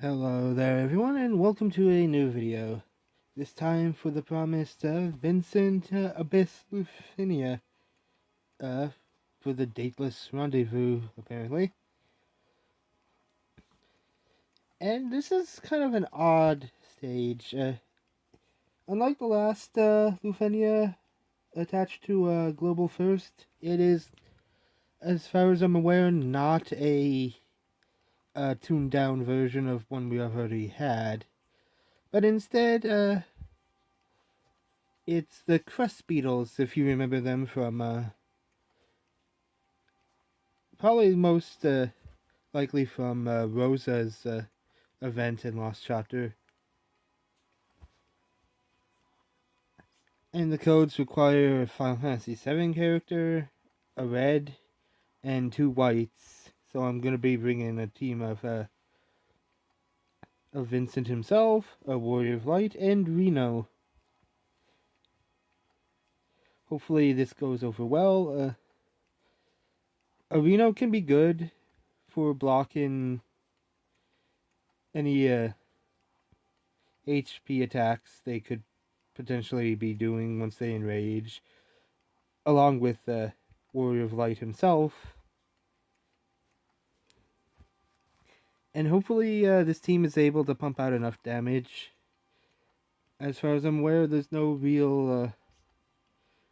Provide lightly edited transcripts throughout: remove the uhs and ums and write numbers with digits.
Hello there everyone and welcome to a new video. This time for the promised Vincent Abyss Lufenia for the dateless rendezvous apparently. And this is kind of an odd stage. Unlike the last Lufenia attached to Global First, it is, as far as I'm aware, not a tuned down version of one we already had. But instead, it's the crust beetles, if you remember them from, probably most likely from Rosa's event in Lost Chapter. And the codes require a Final Fantasy VII character, a red, and 2 whites. So I'm going to be bringing a team of Vincent himself, a Warrior of Light, and Reno. Hopefully this goes over well. Reno can be good for blocking any HP attacks they could potentially be doing once they enrage, along with Warrior of Light himself. And hopefully this team is able to pump out enough damage. As far as I'm aware, there's no real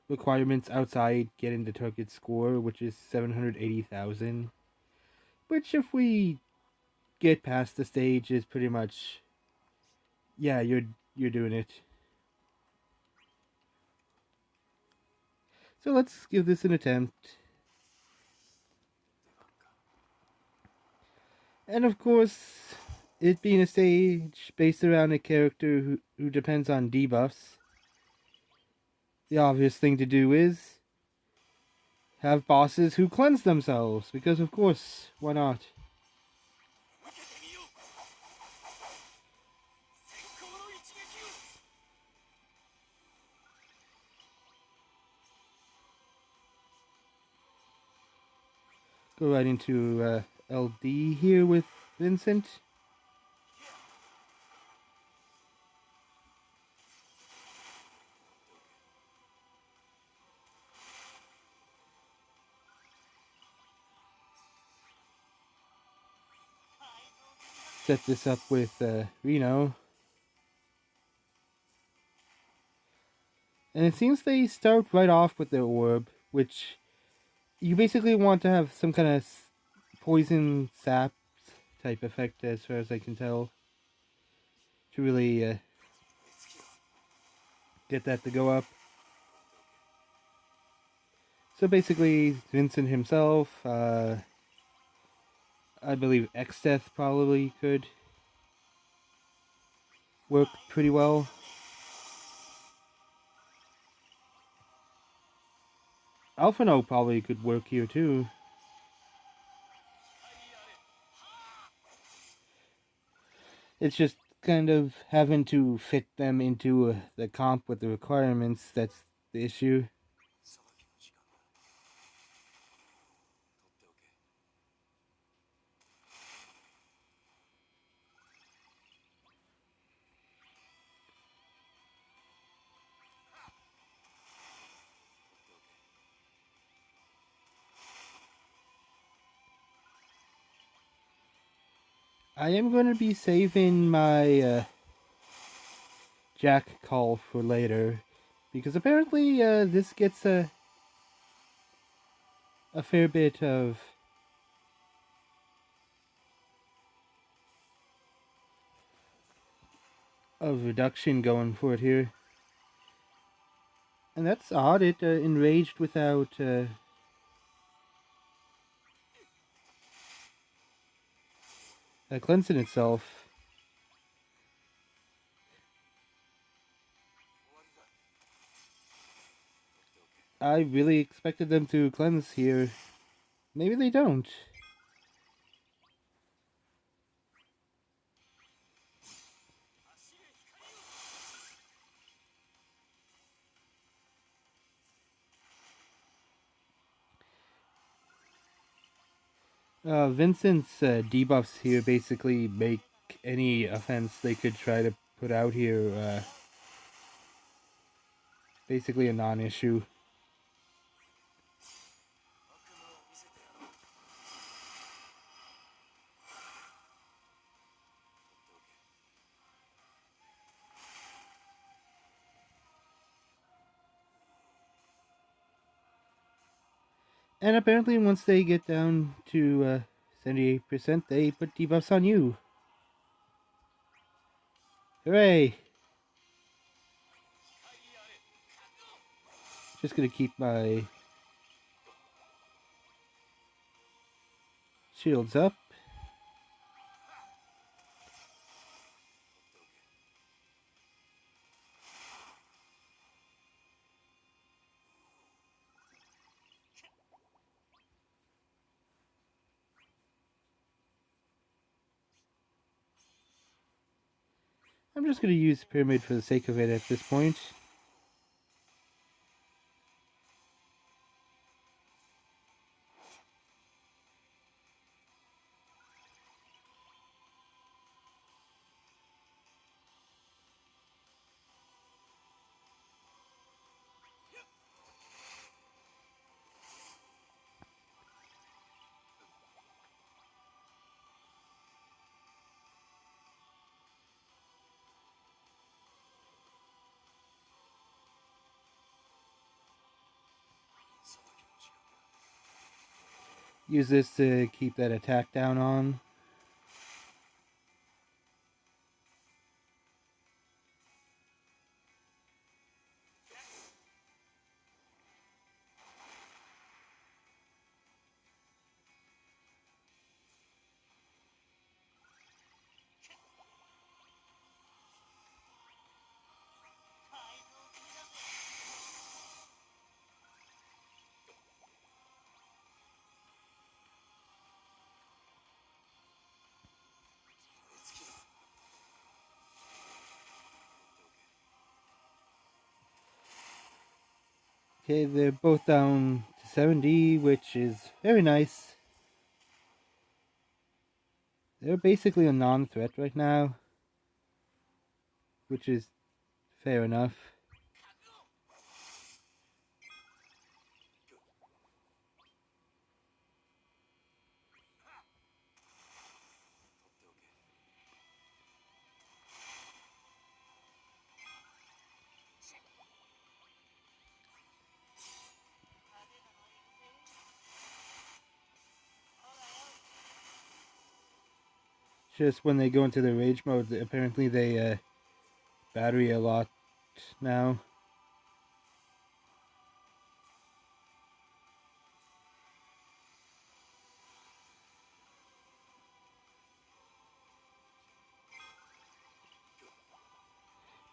requirements outside getting the target score, which is 780,000. Which, if we get past the stage, is pretty much, yeah, you're doing it. So let's give this an attempt. And of course, it being a stage based around a character who depends on debuffs, the obvious thing to do is have bosses who cleanse themselves, because of course, why not? Go right into LD here with Vincent. Set this up with Reno. And it seems they start right off with their orb, which you basically want to have some kind of poison sap type effect, as far as I can tell, to really get that to go up. So basically, Vincent himself, I believe X-Death probably could work pretty well. Alphino probably could work here too. It's just kind of having to fit them into the comp with the requirements that's the issue. I am going to be saving my Jack call for later, because apparently this gets a fair bit of reduction going for it here. And that's odd, it enraged without cleansing itself. I really expected them to cleanse here. Maybe they don't. Vincent's debuffs here basically make like any offense they could try to put out here, basically a non-issue. And apparently, once they get down to 78%, they put debuffs on you. Hooray! Just gonna keep my shields up. I'm just gonna use Pyramid for the sake of it at this point. Use this to keep that attack down on. Okay, they're both down to 70, which is very nice. They're basically a non-threat right now, which is fair enough. Just when they go into the rage mode, apparently they battery a lot now.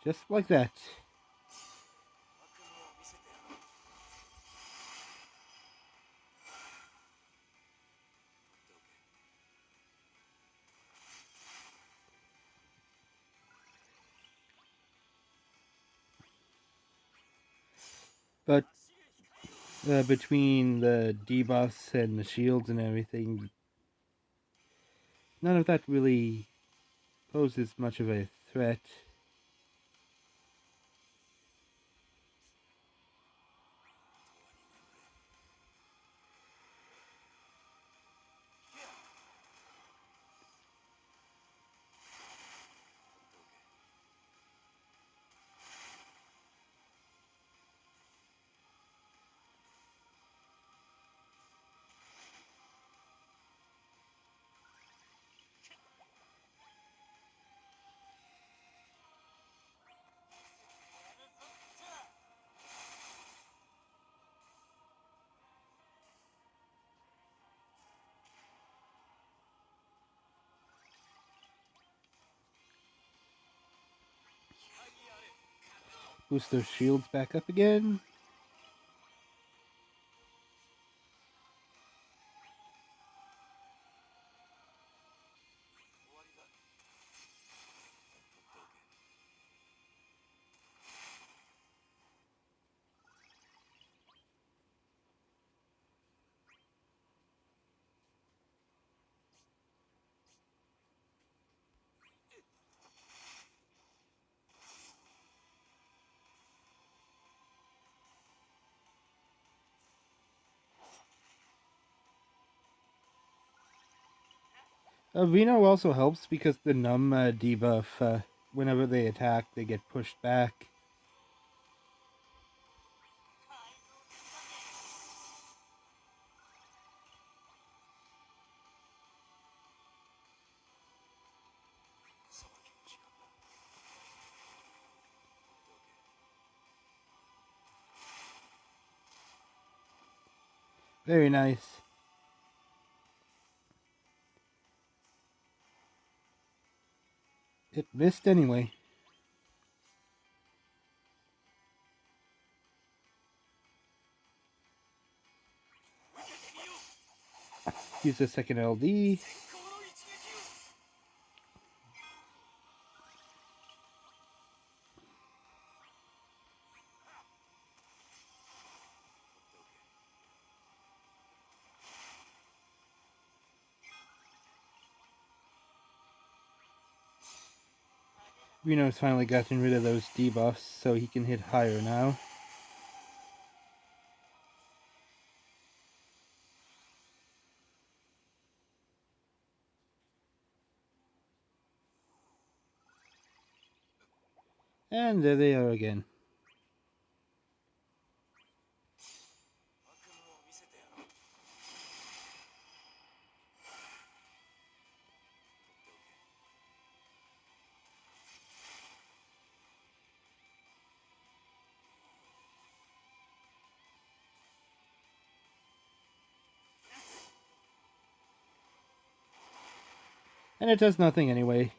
Just like that. But between the debuffs and the shields and everything, none of that really poses much of a threat. Boost those shields back up again. Reno also helps because the numb debuff, whenever they attack, they get pushed back. Very nice. It missed anyway. Use the second LD. Reno's finally gotten rid of those debuffs, so he can hit higher now. And there they are again. And it does nothing anyway.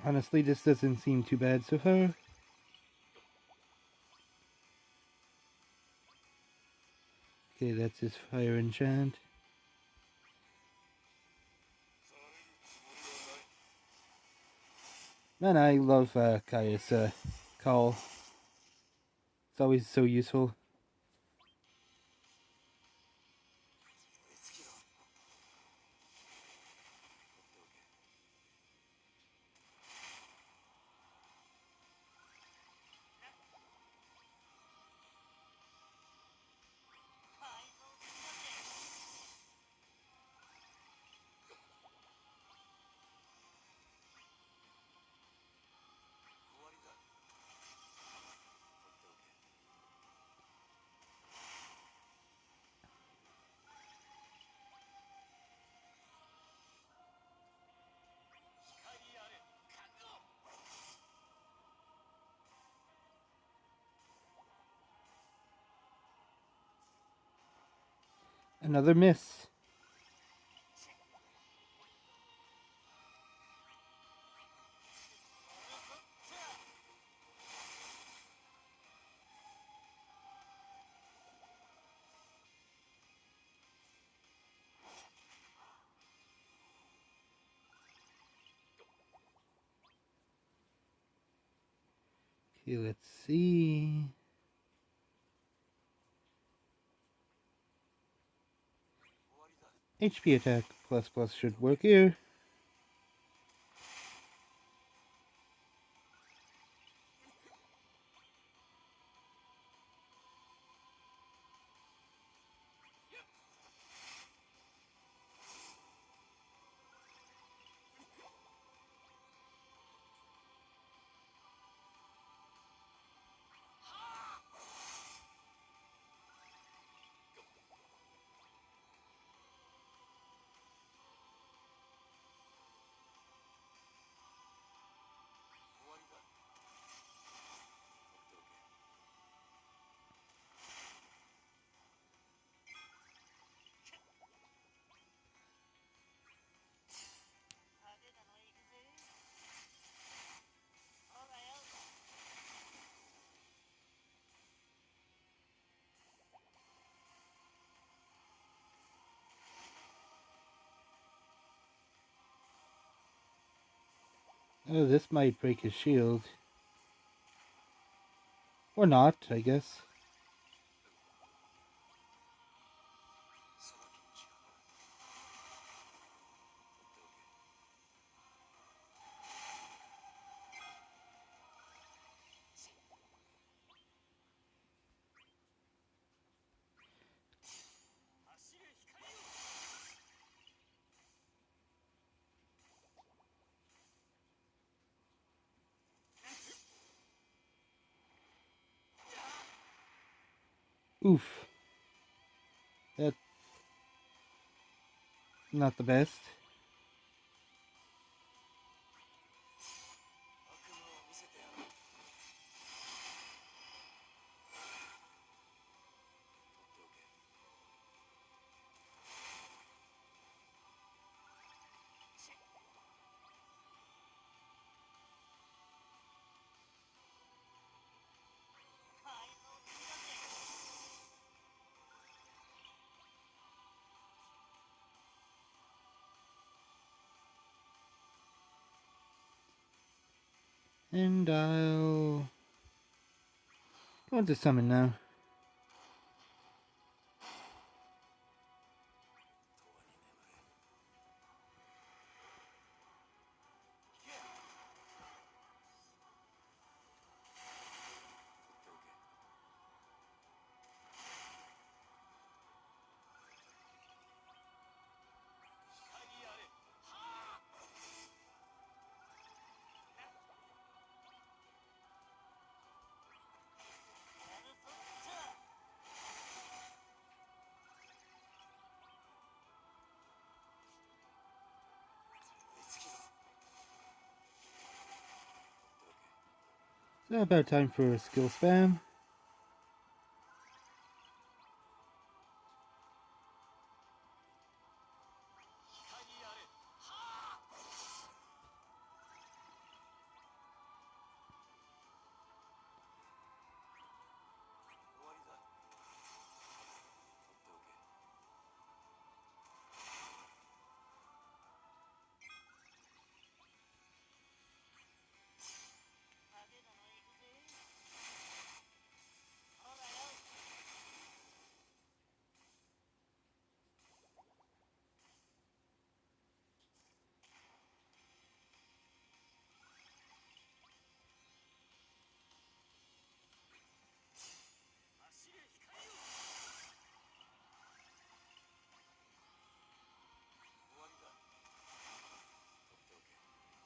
Honestly, this doesn't seem too bad so far. Okay, that's his fire enchant. Man, I love Kaya's call. It's always so useful. Another miss. Okay, let's see. HP attack plus plus should work here. Oh, this might break his shield. Or not, I guess. Oof. That's not the best. And I'll go into summon now. So about time for a skill spam.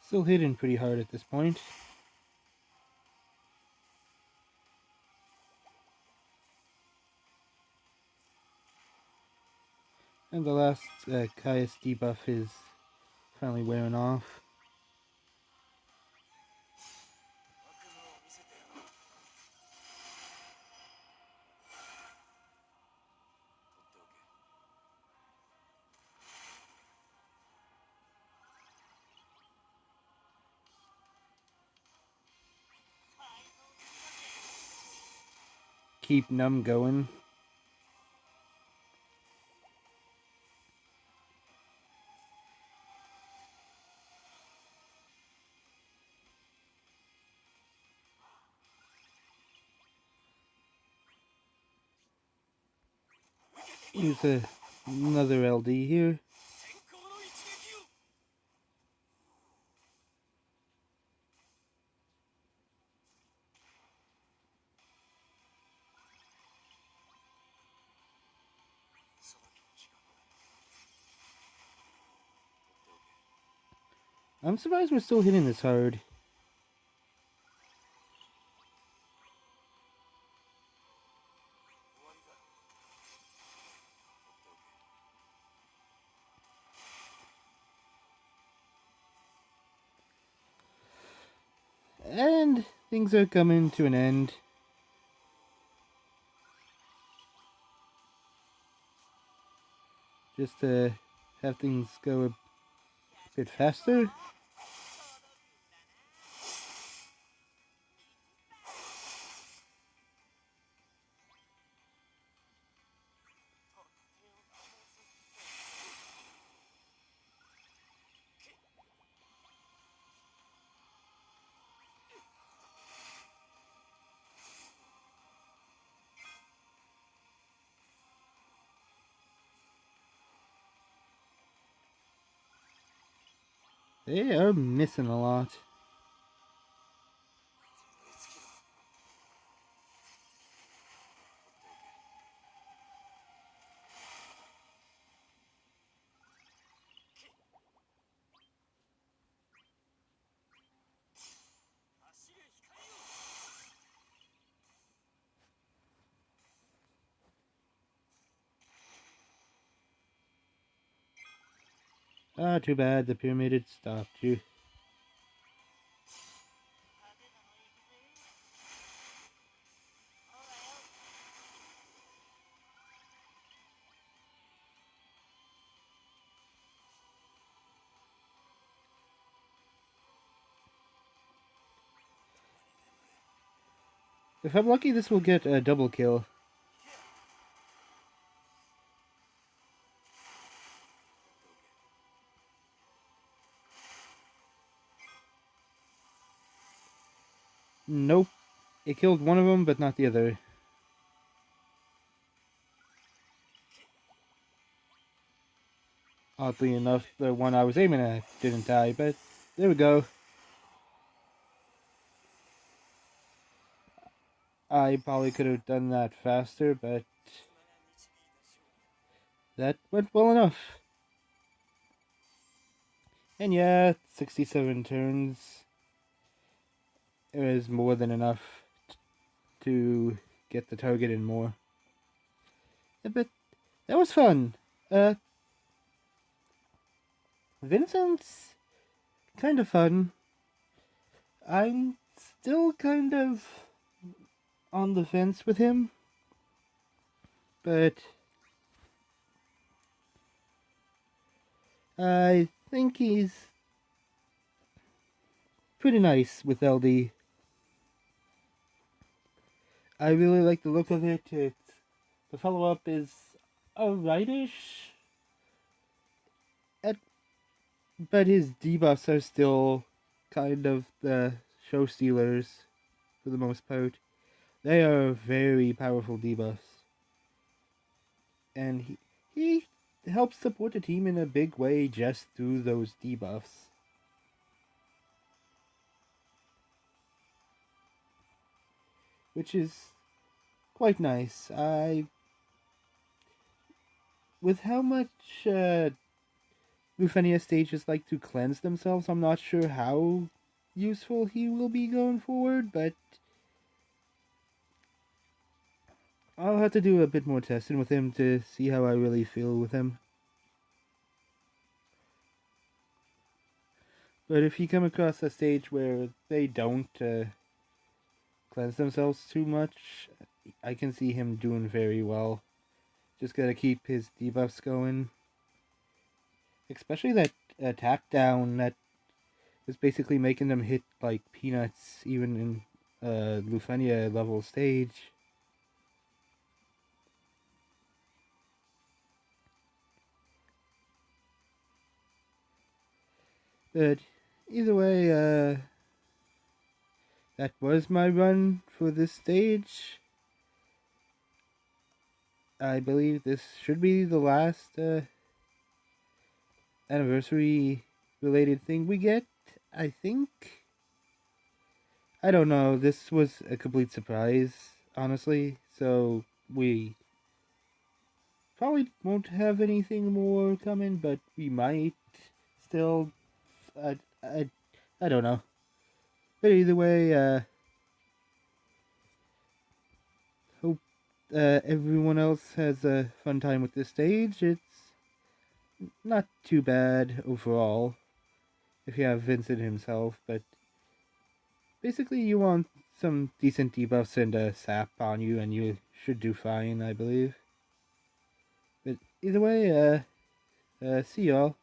Still hitting pretty hard at this point. And the last Caius debuff is finally wearing off. Keep Numb going. Use another LD here. I'm surprised we're still hitting this hard. And things are coming to an end. Just to have things go a bit faster. They are missing a lot. Ah, too bad the pyramid had stopped you. If I'm lucky, this will get a double kill. Nope. It killed one of them, but not the other. Oddly enough, the one I was aiming at didn't die, but there we go. I probably could have done that faster, but that went well enough. And yeah, 67 turns is more than enough to get the target and more. Yeah, but that was fun. Vincent's kind of fun. I'm still kind of on the fence with him, but I think he's pretty nice with LD. I really like the look of it. The follow up is alrightish, but his debuffs are still kind of the show stealers for the most part. They are very powerful debuffs, and he helps support the team in a big way just through those debuffs. Which is quite nice. With how much Lufenia stages like to cleanse themselves, I'm not sure how useful he will be going forward, but I'll have to do a bit more testing with him to see how I really feel with him. But if you come across a stage where they don't cleanse themselves too much, I can see him doing very well. Just gotta keep his debuffs going. Especially that attack down that is basically making them hit like peanuts even in Lufenia level stage. But either way, that was my run for this stage. I believe this should be the last anniversary related thing we get. I think. I don't know. This was a complete surprise, honestly. So we probably won't have anything more coming, but we might still. I, I, I don't know. But either way, hope everyone else has a fun time with this stage. It's not too bad overall if you have Vincent himself, but basically you want some decent debuffs and a sap on you, and you should do fine, I believe. But either way, see y'all.